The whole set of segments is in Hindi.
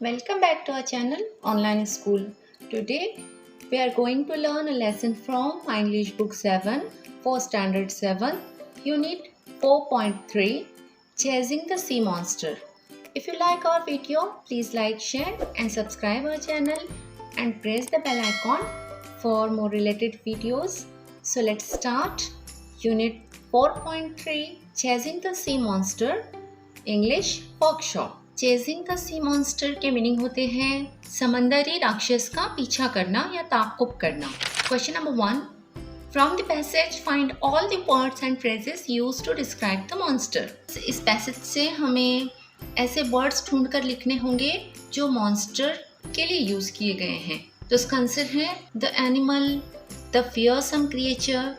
Welcome back to our channel Online School. Today we are going to learn a lesson from My English Book 7 for Standard 7, Unit 4.3 Chasing the Sea Monster. If you like our video, please like, share and subscribe our channel and press the bell icon for more related videos. So let's start. Unit 4.3 Chasing the Sea Monster English Workshop. Chasing the sea monster के मीनिंग होते हैं समंदरी राक्षस का पीछा करना या ताक़ुब करना। Question number 1, from the passage find all the words and phrases used to describe the monster. इस पैसेज से हमें ऐसे वर्ड्स ढूंढकर लिखने होंगे जो मॉन्स्टर के लिए यूज किए गए हैं। तो इसका आंसर है the animal, the fearsome creature,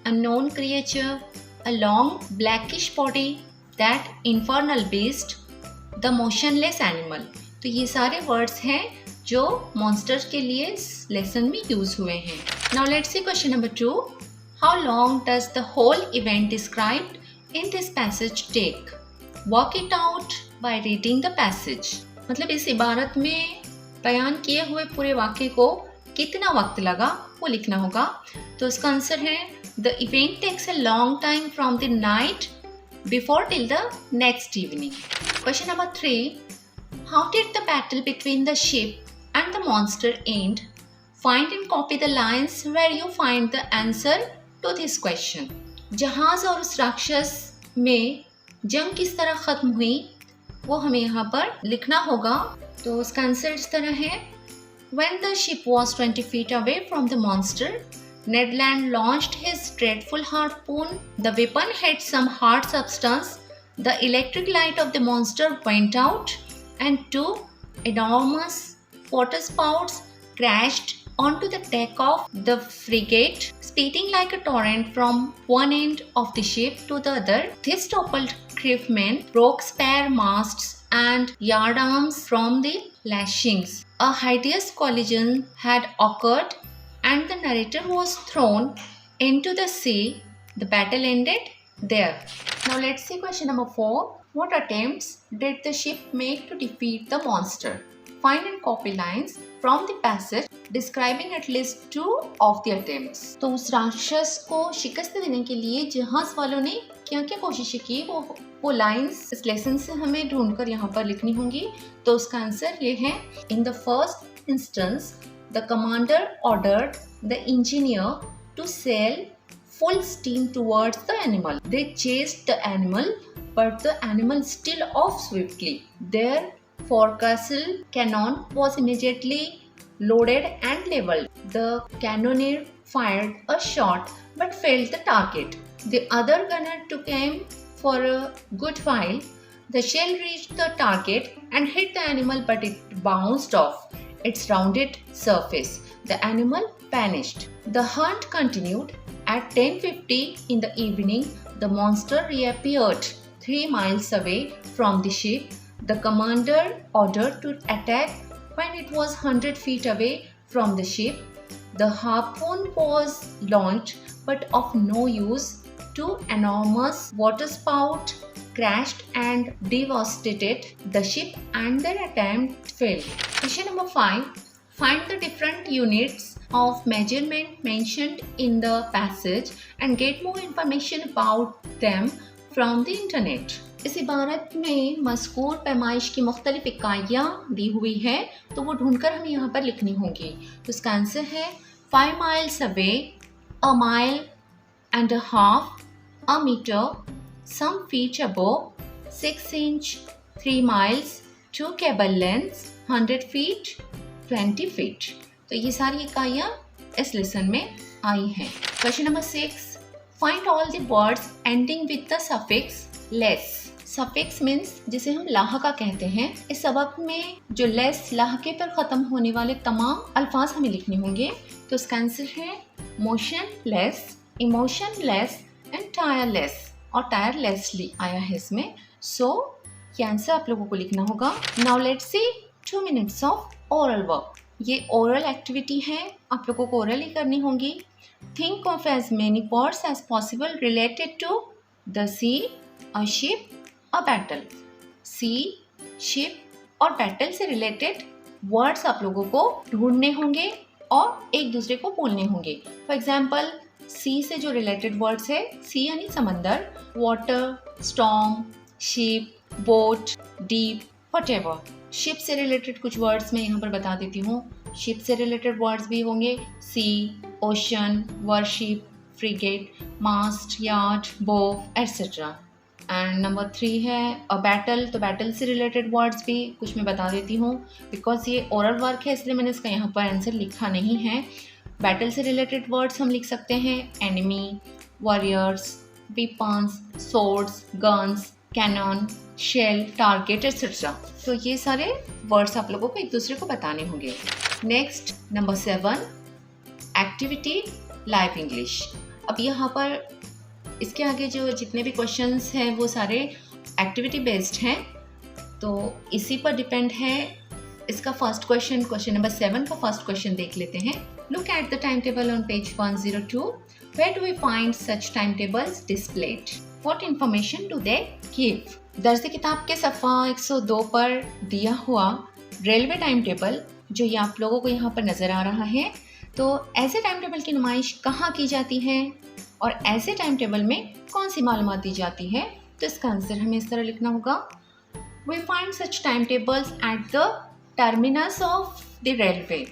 unknown creature, a long blackish body, that infernal beast, the motionless animal. तो ये सारे वर्ड्स हैं जो मॉन्स्टर्स के लिए इस लेसन में यूज हुए हैं। Now let's see question number 2, how long does the whole event described in this passage take? Work it out by reading the passage. मतलब इस इबारत में बयान किए हुए पूरे वाक्य को कितना वक्त लगा वो लिखना होगा। तो इसका आंसर है the event takes a long time from the night before till the next evening. Question number 3, how did the battle between the ship and the monster end? Find and copy the lines where you find the answer to this question. जहाज और उस राक्षस में जंग किस तरह खत्म हुई वो हमें यहाँ पर लिखना होगा। तो उसका आंसर इस तरह है When the ship was 20 feet away from the monster, Ned Land launched his dreadful harpoon. The weapon had some hard substance. The electric light of the monster went out, and two enormous waterspouts crashed onto the deck of the frigate, speeding like a torrent from one end of the ship to the other. This toppled crewmen broke spare masts and yardarms from the lashings. A hideous collision had occurred and the narrator was thrown into the sea. The battle ended there. Now let's see question number 4. What attempts did the ship make to defeat the monster? Find and copy lines from the passage describing at least 2 of the attempts. तो उस राक्षस को शिकस्त देने के लिए जहाज वालों ने क्या क्या कोशिशें की वो लाइंस इस लेसन से हमें ढूंढकर यहाँ पर लिखनी होंगी। तो उसका आंसर ये है In the first instance, the commander ordered the engineer to sail full steam towards the animal. They chased the animal, but the animal still off swiftly. Their forecastle cannon was immediately loaded and leveled. The cannoneer fired a shot but failed the target. The other gunner took aim for a good while. The shell reached the target and hit the animal, but it bounced off its rounded surface. The animal vanished. The hunt continued. At 10:50 in the evening, the monster reappeared 3 miles away from the ship. The commander ordered to attack when it was 100 feet away from the ship. The harpoon was launched but of no use. 2 enormous waterspout crashed and devastated the ship and their attempt failed. Question number 5. Find the different units of measurement mentioned in the passage and get more information about them from the internet. इस इबारत में मज़कूर पैमाइश की मुख्तलिफ इकाइयाँ दी हुई है तो वो ढूंढकर हमें यहाँ पर लिखनी होंगी। तो इसका आंसर है 5 miles away, a mile and a half, a meter, some feet above, 6 inch, 3 miles, 2 cable lengths, 100 feet, 20 feet. तो ये सारी इकाइयाँ इस लेसन में आई हैं। Question number 6, find all the words ending with the suffix less. Suffix means जिसे हम लाहका कहते हैं। इस सबक में जो लेस लाहके पर ख़त्म होने वाले तमाम अल्फाज हमें लिखने होंगे। तो इसका आंसर है मोशनलेस, इमोशनलेस एंड टायरलेस और टायरलेसली आया है इसमें। सो ये आंसर आप लोगों को लिखना होगा। Now let's see 2 minutes of oral work. ये ओरल एक्टिविटी है, आप लोगों को ओरल ही करनी होंगी। Think of as many words as possible related to the sea, a ship, a battle. Sea, ship और बैटल से रिलेटेड वर्ड्स आप लोगों को ढूंढने होंगे और एक दूसरे को बोलने होंगे। फॉर एग्जाम्पल, सी से जो रिलेटेड वर्ड्स है, सी यानी समंदर, water, storm, ship, boat, deep, whatever. Ship से रिलेटेड कुछ वर्ड्स मैं यहाँ पर बता देती हूँ। शिप से रिलेटेड वर्ड्स भी होंगे sea, ocean, warship, frigate, mast, yard, bow etcetera. And number 3 है अ बैटल। तो बैटल से रिलेटेड वर्ड्स भी कुछ मैं बता देती हूँ, बिकॉज ये ओरल वर्क है इसलिए मैंने इसका यहाँ पर आंसर लिखा नहीं है। बैटल से रिलेटेड वर्ड्स हम लिख सकते हैं enemy, warriors, weapons, swords, guns, cannon, shell, target etcetera. तो ये सारे वर्ड्स आप लोगों को एक दूसरे को बताने होंगे। Next number 7, activity live English. अब यहाँ पर इसके आगे जो जितने भी क्वेश्चंस हैं वो सारे एक्टिविटी बेस्ड हैं, तो इसी पर डिपेंड है। इसका फर्स्ट क्वेश्चन, क्वेश्चन नंबर 7 का फर्स्ट क्वेश्चन देख लेते हैं। Look at the time table on page 102. Where do we find such timetables displayed? What information do they give? दर्ज किताब के सफ़ा 102 पर दिया हुआ रेलवे टाइम टेबल जो ये आप लोगों को यहाँ पर नज़र आ रहा है, तो ऐसे टाइम टेबल की नुमाइश कहाँ की जाती है और ऐसे टाइम टेबल में कौन सी मालूमात दी जाती है? तो इसका आंसर हमें इस तरह लिखना होगा। We find such timetables at the terminus of the railway.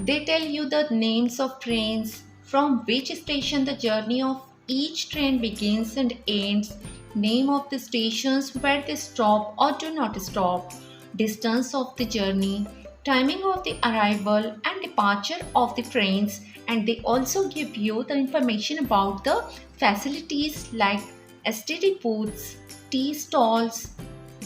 They tell you the names of trains, from which station the journey of each train begins and ends, name of the stations where they stop or do not stop, distance of the journey, timing of the arrival and departure of the trains, and they also give you the information about the facilities like STD booths, tea stalls,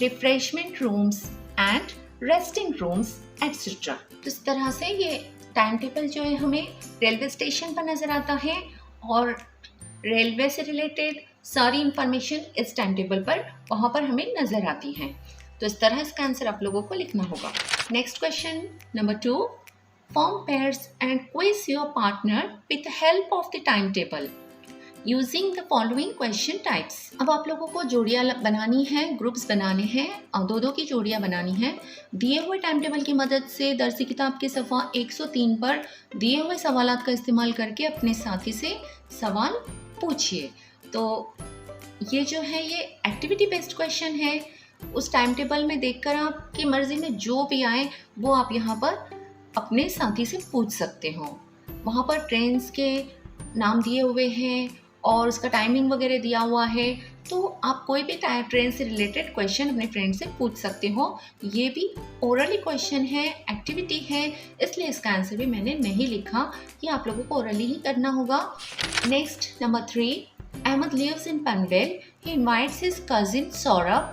refreshment rooms and resting rooms etc. तो इस तरह से ये टाइम टेबल जो है हमें रेलवे स्टेशन पर नज़र आता है और रेलवे से रिलेटेड सारी इंफॉर्मेशन इस टाइम टेबल पर वहाँ पर हमें नज़र आती है। तो इस तरह इसका आंसर आप लोगों को लिखना होगा। Next question number 2, form pairs and quiz your partner with help of the time table using the following question types. अब आप लोगों को जोड़ियाँ बनानी है, ग्रुप्स बनाने हैं और दो की जोड़ियाँ बनानी है। दिए हुए टाइम टेबल की मदद से दर्सी किताब के सफ़ा 103 पर दिए हुए सवालात का इस्तेमाल करके अपने साथी से सवाल पूछिए। तो ये जो है ये एक्टिविटी बेस्ड क्वेश्चन है। उस टाइम टेबल में देखकर आपकी मर्ज़ी में जो भी आए वो आप यहाँ पर अपने साथी से पूछ सकते हो। वहाँ पर ट्रेन्स के नाम दिए हुए हैं और उसका टाइमिंग वगैरह दिया हुआ है, तो आप कोई भी ट्रेन से रिलेटेड क्वेश्चन अपने फ्रेंड से पूछ सकते हो। ये भी ओरली क्वेश्चन है, एक्टिविटी है, इसलिए इसका आंसर भी मैंने नहीं लिखा, ये आप लोगों को ओरली ही करना होगा। Next number 3, Ahmed lives in Panvel. He invites his cousin Saurabh.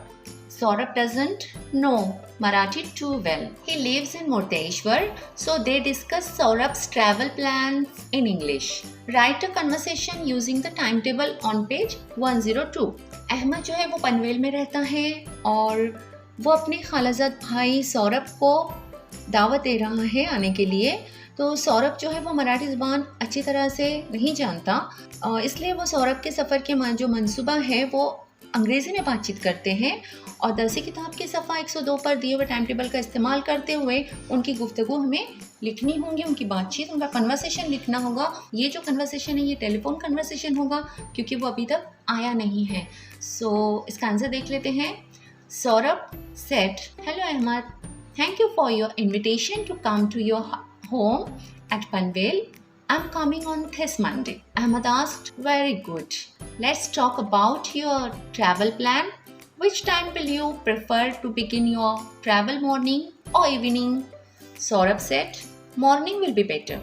Saurabh doesn't know Marathi too well. He lives in Murteshwar, so they discuss Saurabh's travel plans in English. Write a conversation using the timetable on page 102. Ahmad जो है वो पनवेल में रहता है और वो अपने खालाजाद भाई सौरभ को दावत दे रहा है आने के लिए। तो सौरभ जो है वो मराठी ज़बान अच्छी तरह से नहीं जानता, इसलिए वो सौरभ के सफ़र के जो मंसूबा है वो अंग्रेज़ी में बातचीत करते हैं और दरसी किताब के सफ़ा 102 पर दिए हुए टाइम टेबल का इस्तेमाल करते हुए उनकी गुफ्तगू हमें लिखनी होंगी, उनकी बातचीत, उनका कन्वर्सेशन लिखना होगा। ये जो कन्वर्सेशन है ये टेलीफोन कन्वर्सेशन होगा क्योंकि वो अभी तक आया नहीं है। सो इसका आंसर देख लेते हैं। Saurabh said, hello Ahmed, thank you for your invitation to come to your home at Panvel. I'm coming on this Monday. Ahmed asked, very good. Let's talk about your travel plan. Which time will you prefer to begin your travel, morning or evening? Saurabh said, morning will be better.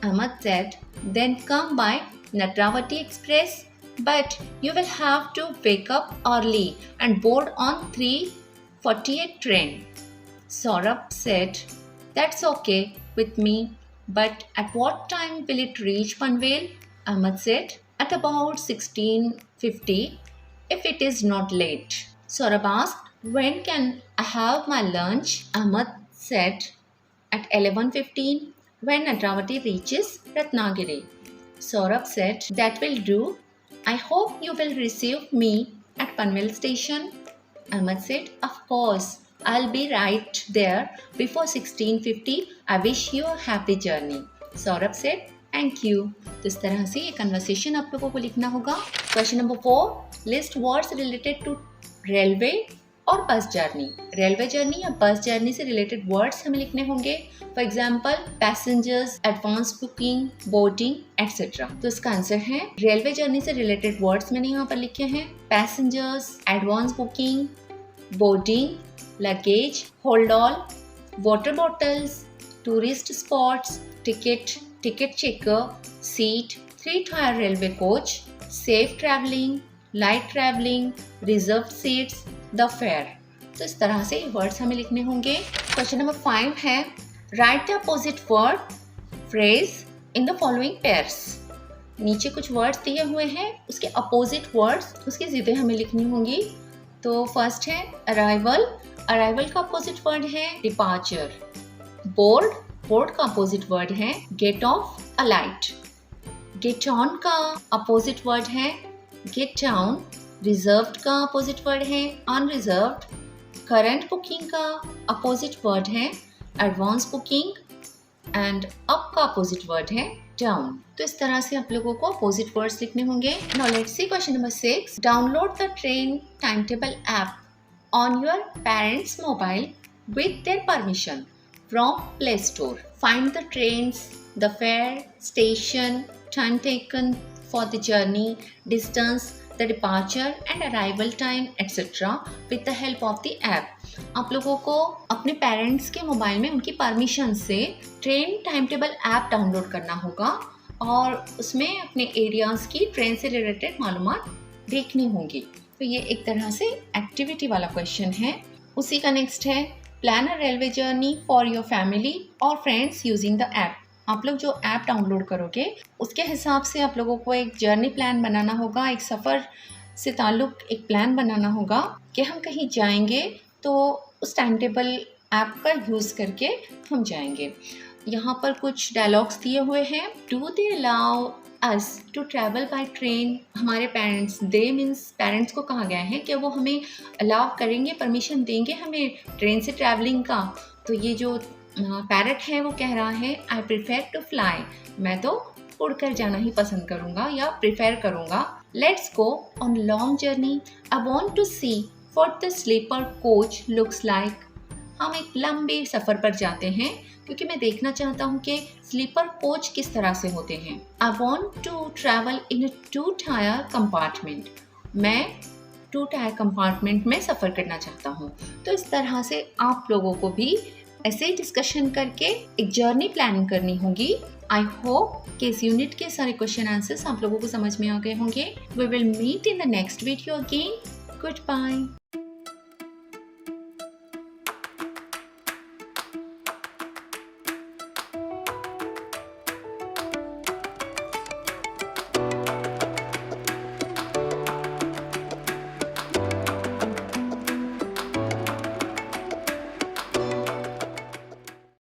Ahmed said, then come by Netravati Express, but you will have to wake up early and board on 3:48 train. Saurabh said, that's okay with me, but at what time will it reach Panvel? Ahmed said, at about 16:50 if it is not late. Saurabh asked, when can I have my lunch? Ahmed said, at 11:15 when Netravati reaches Ratnagiri. Saurabh said, that will do. I hope you will receive me at Panvel station. Ahmed said, of course, I'll be right there before 16:50. I wish you a happy journey. Saurabh said, Thank you. तो इस तरह से ये कन्वर्सेशन आप लोगों को लिखना होगा. Question number 4. List words related to railway और बस जर्नी. रेलवे जर्नी या बस जर्नी से रिलेटेड वर्ड्स हमें लिखने होंगे. For example passengers, advance booking, boarding etcetera. तो इसका आंसर है रेलवे जर्नी से रिलेटेड वर्ड्स मैंने यहाँ पर लिखे हैं. Passengers, advance booking, boarding, luggage, holdall, water bottles, tourist spots, ticket checker, seat, 3-tier railway coach, safe travelling, light travelling, reserved seats, the fare. तो इस तरह से वर्ड्स हमें लिखने होंगे. क्वेश्चन नंबर 5 है right the opposite word phrase in the following pairs. नीचे कुछ वर्ड्स दिए हुए हैं, उसके अपोजिट वर्ड्स उसकी ज़िद्दें हमें लिखनी होंगी. तो फर्स्ट है अराइवल. अराइवल का अपोजिट वर्ड है डिपार्चर. बोर्ड, बोर्ड का अपोजिट वर्ड है get off, alight. Get on का अपोजिट वर्ड है गेट डाउन. रिजर्व्ड का अपोजिट वर्ड है अनरिजर्व्ड. करंट बुकिंग का अपोजिट वर्ड है एडवांस बुकिंग एंड अप का अपोजिट वर्ड है डाउन. तो इस तरह से आप लोगों को अपोजिट वर्ड्स लिखने होंगे. Now let's see question number 6. Download the train time table app on your parents' mobile with their permission from Play Store. Find the trains, the fare, station, time taken for the journey, distance, the departure and arrival time, etc. with the help of the app. आप लोगों को अपने पेरेंट्स के मोबाइल में उनकी परमिशन से train time table app download करना होगा और उसमें अपने एरियाज़ की ट्रेन से रिलेटेड मालूमात देखनी होंगी. तो ये एक तरह से एक्टिविटी वाला क्वेश्चन है. उसी का नेक्स्ट है plan a railway journey for your family और फ्रेंड्स यूजिंग द ऐप. आप लोग जो ऐप डाउनलोड करोगे उसके हिसाब से आप लोगों को एक जर्नी प्लान बनाना होगा. एक सफ़र से ताल्लुक़ एक प्लान बनाना होगा कि हम कहीं जाएंगे तो उस टाइम टेबल ऐप का यूज़ करके हम जाएंगे. यहाँ पर कुछ डायलॉग्स दिए हुए हैं. Do they allow us to travel by train. हमारे पेरेंट्स, दे मीन्स पेरेंट्स को कहा गया है कि वो हमें अलाउ करेंगे, परमिशन देंगे हमें ट्रेन से ट्रैवलिंग का. तो ये जो पैरट है वो कह रहा है आई प्रिफर टू फ्लाई. मैं तो उड़कर जाना ही पसंद करूँगा या प्रिफेर करूँगा. Let's go on long journey. I want to see what the sleeper coach looks like. हम एक लंबे सफ़र पर जाते हैं क्योंकि मैं देखना चाहता हूँ कि स्लीपर कोच किस तरह से होते हैं. I want to travel in a 2-tier compartment. मैं 2-tier कंपार्टमेंट में सफ़र करना चाहता हूँ. तो इस तरह से आप लोगों को भी ऐसे डिस्कशन करके एक जर्नी प्लानिंग करनी होगी. आई होप कि इस यूनिट के सारे क्वेश्चन आंसर्स आप लोगों को समझ में आ गए होंगे. We will meet in the next video again. Good bye.